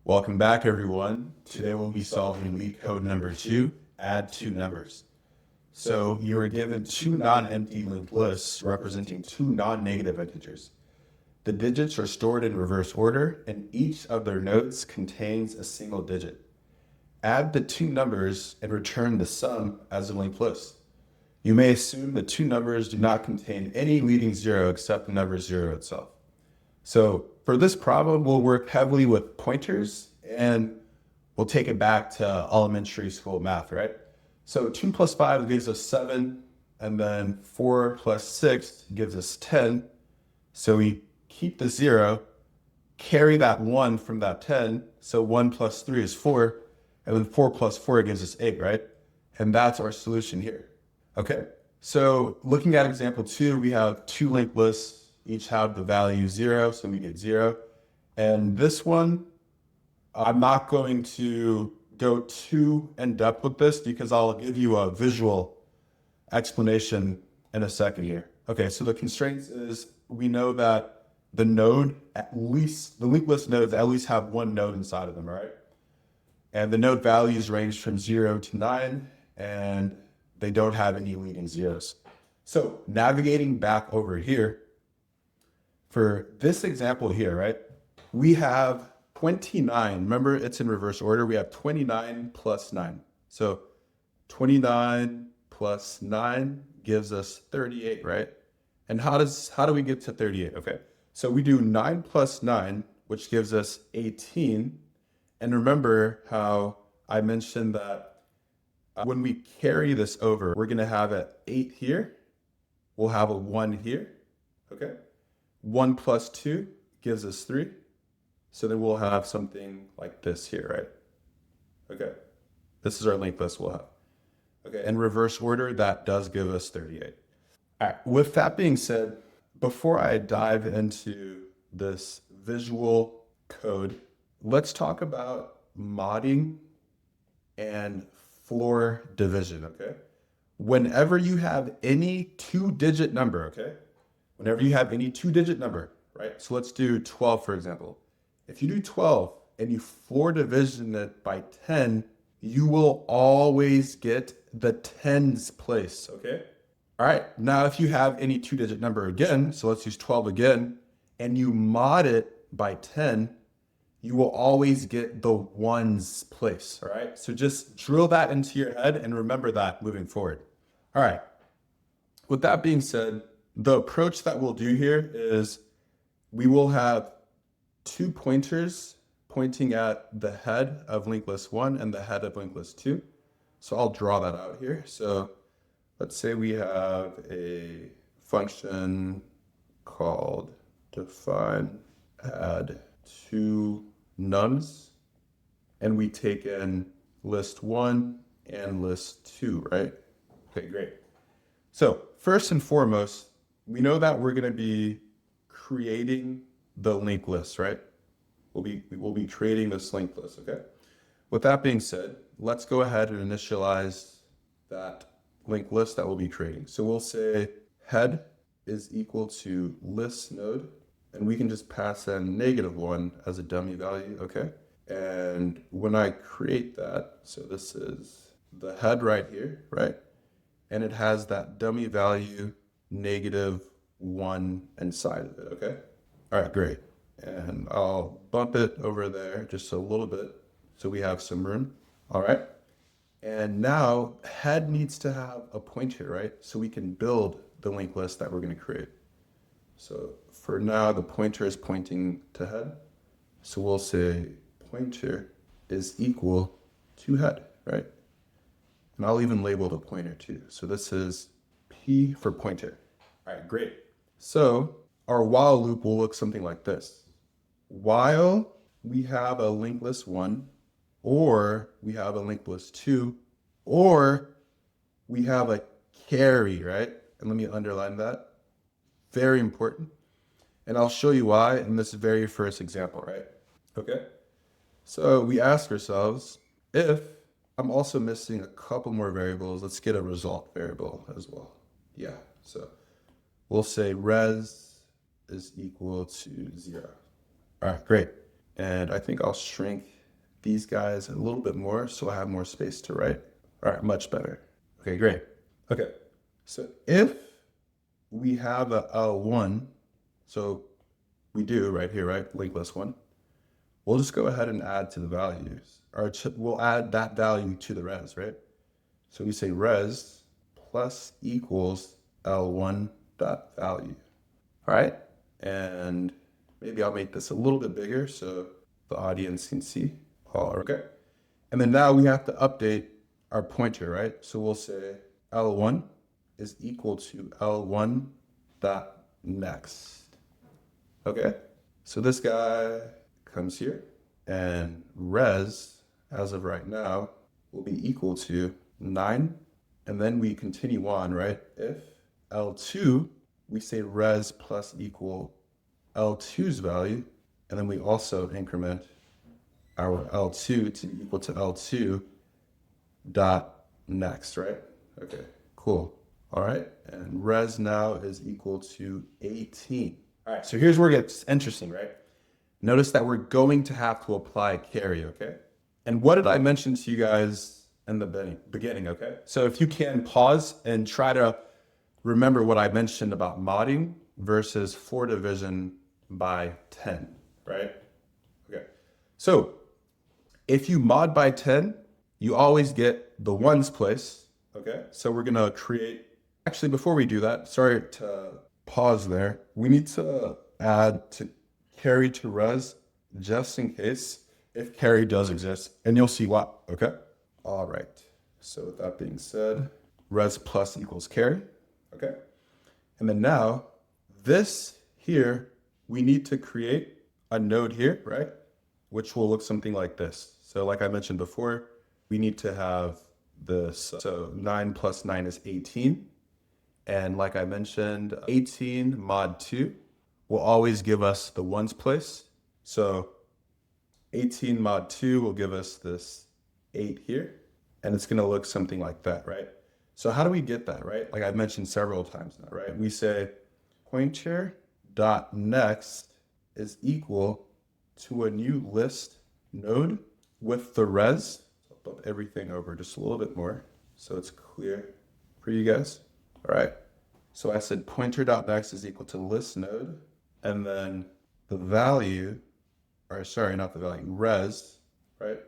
Welcome back, everyone. Today we'll be solving LeetCode number 2, add two numbers. So you are given two non-empty linked lists representing two non-negative integers. The digits are stored in reverse order, and each of their nodes contains a single digit. Add the two numbers and return the sum as a linked list. You may assume the two numbers do not contain any leading zero except the number 0 itself. So for this problem, we'll work heavily with pointers and we'll take it back to elementary school math, right? So 2 plus 5 gives us 7, and then 4 plus 6 gives us 10. So we keep the 0, carry that 1 from that 10. So 1 plus 3 is 4, and then 4 plus 4 gives us 8, right? And that's our solution here. Okay, so looking at example 2, we have two linked lists. Each have the value 0, so we get 0. And this one, I'm not going to go too in-depth with this because I'll give you a visual explanation in a second here. Okay, so the constraints is we know that the node, at least, the linked list nodes at least have one node inside of them, right? And the node values range from 0 to 9, and they don't have any leading zeros. So navigating back over here, for this example here, right, we have 29. Remember, it's in reverse order. We have 29 plus 9. So 29 plus 9 gives us 38, right? And how do we get to 38? Okay, so we do 9 plus 9, which gives us 18. And remember how I mentioned that when we carry this over, we're going to have an 8 here. We'll have a 1 here, okay? 1 plus 2 gives us 3. So then we'll have something like this here, right? Okay. This is our linked list we'll have. Okay, in reverse order, that does give us 38. All right, with that being said, before I dive into this visual code, let's talk about modding and floor division, okay? Whenever you have any two-digit number, okay? Whenever you have any two-digit number, right? So let's do 12, for example. If you do 12 and you floor division it by 10, you will always get the tens place, okay? All right, now if you have any two-digit number again, so let's use 12 again, and you mod it by 10, you will always get the ones place, all right? So just drill that into your head and remember that moving forward. All right, with that being said, the approach that we'll do here is we will have two pointers pointing at the head of linked list 1 and the head of linked list 2. So I'll draw that out here. So let's say we have a function called define add two nums, and we take in list 1 and list 2, right? Okay, great. So first and foremost, we know that we're going to be creating the linked list, right? We'll be creating this linked list, okay? With that being said, let's go ahead and initialize that linked list that we'll be creating. So we'll say head is equal to list node, and we can just pass in -1 as a dummy value, okay? And when I create that, so this is the head right here, right? And it has that dummy value -1 inside of it, okay? All right, great. And I'll bump it over there just a little bit so we have some room. All right. And now head needs to have a pointer, right? So we can build the linked list that we're going to create. So for now, the pointer is pointing to head. So we'll say pointer is equal to head, right? And I'll even label the pointer too. So this is P for pointer. All right, great. So our while loop will look something like this. While we have a linked list 1, or we have a linked list 2, or we have a carry, right? And let me underline that. Very important. And I'll show you why in this very first example, right? Okay. So we ask ourselves, if I'm also missing a couple more variables, let's get a result variable as well. Yeah, so we'll say res is equal to 0. All right, great. And I think I'll shrink these guys a little bit more so I have more space to write. All right, much better. Okay, great. Okay, so if we have a L1, so we do right here, right? Linked list 1. We'll just go ahead and add to the values. Or we'll add that value to the res, right? So we say res plus equals L1 dot value. All right, and maybe I'll make this a little bit bigger so the audience can see. All right, okay. And then now we have to update our pointer, right? So we'll say L1 is equal to L1 dot next. Okay, so this guy comes here, and res, as of right now, will be equal to 9. And then we continue on, right? If L2, we say res plus equal L2's value, and then we also increment our L2 to be equal to L2 dot next, right? Okay, cool. All right, and res now is equal to 18. All right, so here's where it gets interesting, right? Notice that we're going to have to apply carry, okay? And what did I mention to you guys in the beginning, okay? So if you can pause and try to remember what I mentioned about modding versus 4 division by 10, right? Okay, so if you mod by 10, you always get the ones place, okay? So we're gonna create, actually before we do that, sorry to pause there. We need to add to carry to res just in case if carry does exist, and you'll see why, okay? All right, so with that being said, res plus equals carry, okay? And then now this here, we need to create a node here, right? Which will look something like this. So like I mentioned before, we need to have this. So 9 plus 9 is 18. And like I mentioned, 18 mod 2 will always give us the ones place. So 18 mod 2 will give us this 8 here. And it's gonna look something like that, right? So how do we get that, right? Like I've mentioned several times now, right? We say pointer dot next is equal to a new list node with the res. I'll bump everything over just a little bit more so it's clear for you guys. All right, so I said pointer dot next is equal to list node, and then the value, or sorry, not the value, res, right?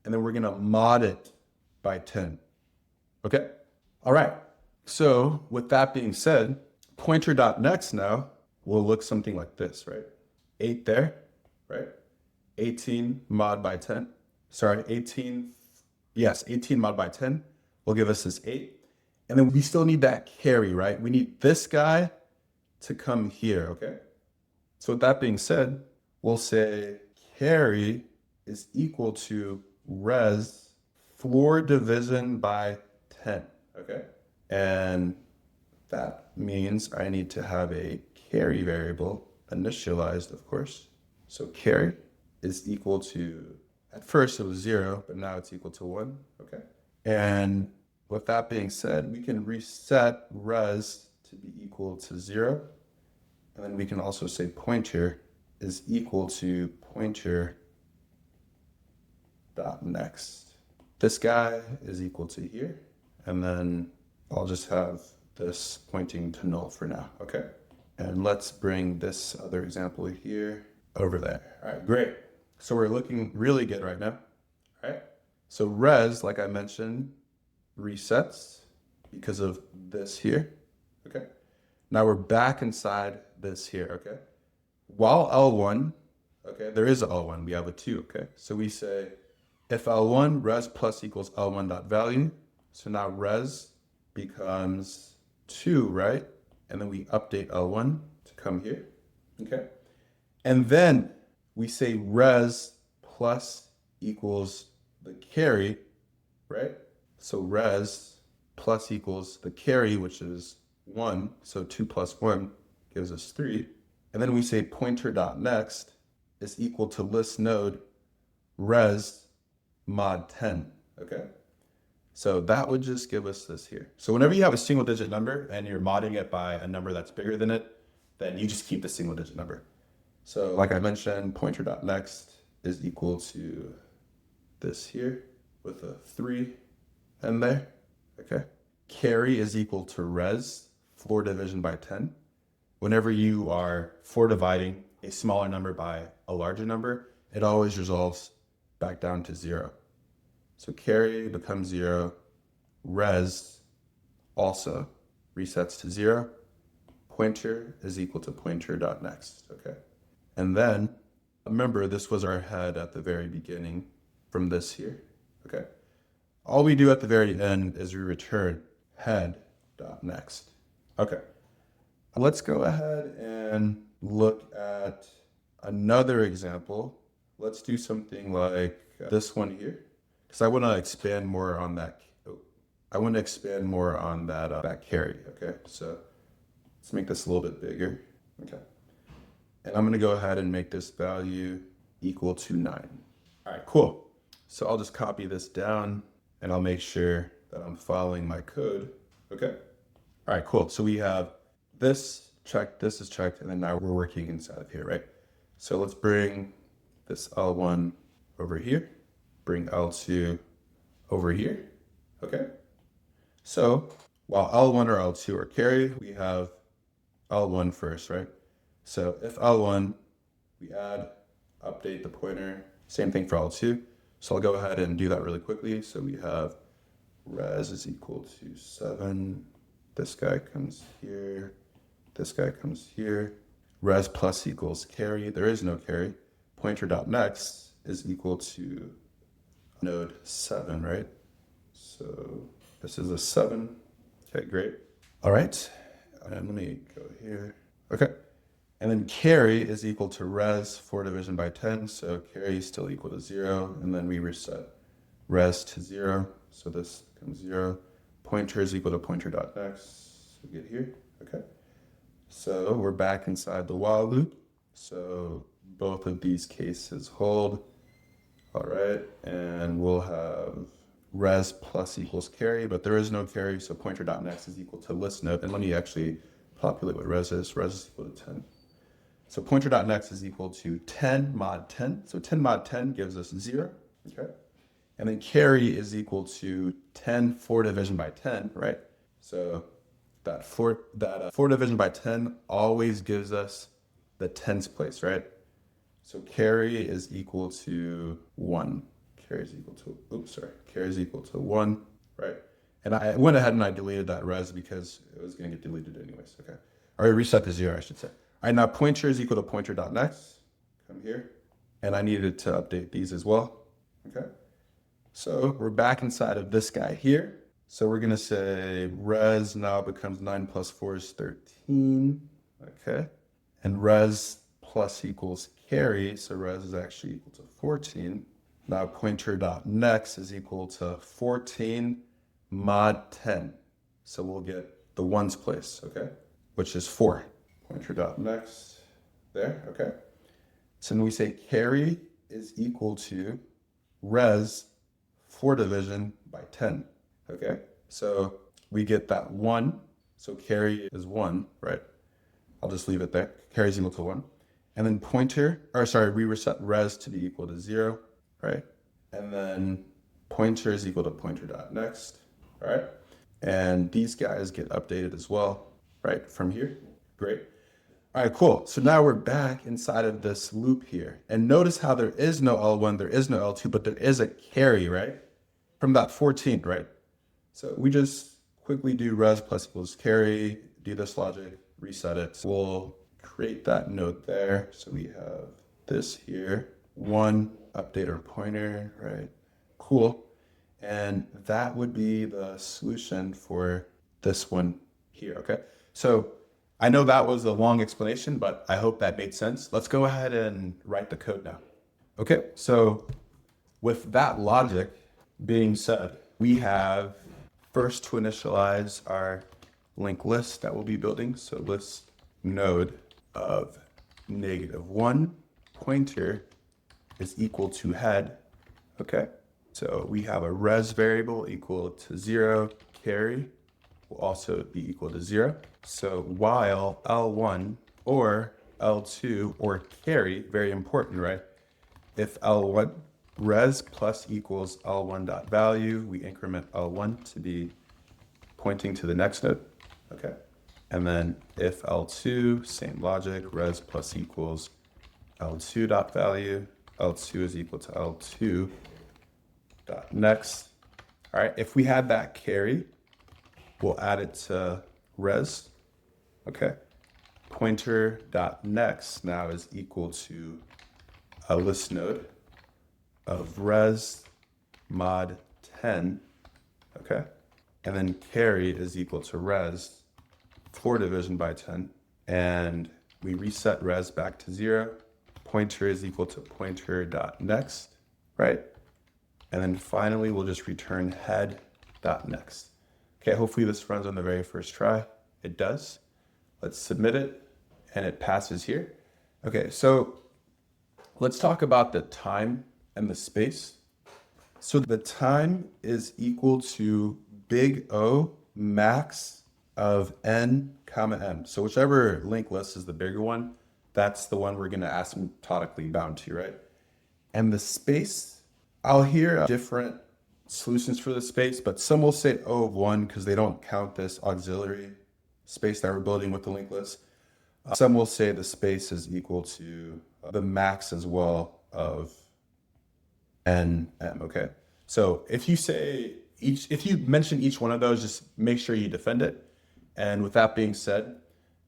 And then we're gonna mod it by 10, okay? All right, so with that being said, pointer dot next now will look something like this, right? 8 there, right? 18 mod by 10, sorry, 18, yes, 18 mod by 10 will give us this 8. And then we still need that carry, right? We need this guy to come here, okay? So with that being said, we'll say carry is equal to res floor division by 10, okay? And that means I need to have a carry variable initialized, of course. So carry is equal to, at first it was 0, but now it's equal to 1, okay? And with that being said, we can reset res to be equal to 0. And then we can also say pointer is equal to pointer dot next. This guy is equal to here. And then I'll just have this pointing to null for now, okay? And let's bring this other example here over there. All right, great. So we're looking really good right now, all right? So res, like I mentioned, resets because of this here, okay? Now we're back inside this here, okay? While L1, okay, there is a L1, we have a 2, okay? So we say if L1 res plus equals L1 dot value, so now res becomes 2, right? And then we update L1 to come here, okay? And then we say res plus equals the carry, right? So res plus equals the carry, which is 1. So 2 plus 1 gives us 3. And then we say pointer dot next is equal to list node res mod 10, okay? So that would just give us this here. So whenever you have a single digit number and you're modding it by a number that's bigger than it, then you just keep the single digit number. So like I mentioned, pointer dot next is equal to this here with a 3 in there, okay? Carry is equal to res, 4 division by 10. Whenever you are 4 dividing a smaller number by a larger number, it always resolves back down to 0. So carry becomes 0, res also resets to 0, pointer is equal to pointer.next, okay? And then, remember, this was our head at the very beginning from this here, okay? All we do at the very end is we return head.next. Okay, let's go ahead and look at another example. Let's do something like this one here, because I want to expand more on that. That carry, okay? So let's make this a little bit bigger, okay? And I'm going to go ahead and make this value equal to 9. All right, cool. So I'll just copy this down and I'll make sure that I'm following my code. Okay. All right, cool. So we have this checked, this is checked, and then now we're working inside of here, right? So let's bring this L1 over here, bring L2 over here. Okay. So while L1 or L2 are carry, we have L1 first, right? So if L1, we add, update the pointer, same thing for L2. So I'll go ahead and do that really quickly. So we have res is equal to 7. This guy comes here. This guy comes here. Res plus equals carry. There is no carry. Pointer.next is equal to node 7, right? So this is a 7. Okay, great. All right. And let me go here. Okay. And then carry is equal to res 4 division by 10. So carry is still equal to 0. And then we reset res to 0. So this becomes 0. Pointer is equal to pointer.next. So get here. Okay. So we're back inside the while loop. So both of these cases hold. All right. And we'll have res plus equals carry, but there is no carry. So pointer.next is equal to list node. And let me actually populate what res is. Res is equal to 10. So pointer.next is equal to 10 mod 10. So 10 mod 10 gives us 0. Okay. And then carry is equal to 10 4 division by 10, right? So that 4 division by 10 always gives us the tens place, right? So carry is equal to 1. Carry is equal to 1, right? And I went ahead and I deleted that res because it was going to get deleted anyways, okay? Or reset to 0, I should say. All right, now pointer is equal to pointer.next. Come here. And I needed to update these as well, okay? So we're back inside of this guy here. So we're going to say res now becomes 9 plus 4 is 13, okay? And res plus equals carry, so res is actually equal to 14. Now pointer.next is equal to 14 mod 10. So we'll get the ones place, okay? Which is 4. Pointer.next there, okay? So then we say carry is equal to res 4 division by 10, okay? So we get that 1, so carry is 1, right? I'll just leave it there. Carry is equal to 1. And then we reset res to be equal to 0, right? And then pointer is equal to pointer.next, all right? And these guys get updated as well, right, from here. Great. All right, cool. So now we're back inside of this loop here. And notice how there is no L1, there is no L2, but there is a carry, right? From that 14, right? So we just quickly do res plus equals carry, do this logic, reset it. So we'll create that node there. So we have this here, 1, update our pointer, right? Cool. And that would be the solution for this one here, okay? So I know that was a long explanation, but I hope that made sense. Let's go ahead and write the code now. Okay, so with that logic being said, we have first to initialize our linked list that we'll be building. So list node of -1 pointer is equal to head. Okay, so we have a res variable equal to 0, carry will also be equal to 0. So while L1 or L2 or carry, very important, right, if L1 res plus equals L1 dot value, we increment L1 to be pointing to the next node. Okay. And then if L2, same logic, res plus equals L2 dot value, L2 is equal to L2 dot next. All right, if we had that carry, we'll add it to res. Okay. Pointer dot next now is equal to a list node of res mod 10. Okay. And then carry is equal to res 4 division by 10. And we reset res back to 0. Pointer is equal to pointer dot next, right? And then finally, we'll just return head dot next. Okay, hopefully this runs on the very first try. It does. Let's submit it, and it passes here. Okay, so let's talk about the time and the space. So the time is equal to big O max of n comma m. So whichever linked list is the bigger one, that's the one we're going to asymptotically bound to, right? And the space, I'll hear different solutions for the space, but some will say O of 1 because they don't count this auxiliary space that we're building with the linked list. Some will say the space is equal to the max as well of n m. Okay. So if you mention each one of those, just make sure you defend it. And with that being said,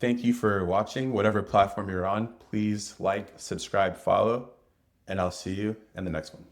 thank you for watching. Whatever platform you're on, please like, subscribe, follow, and I'll see you in the next one.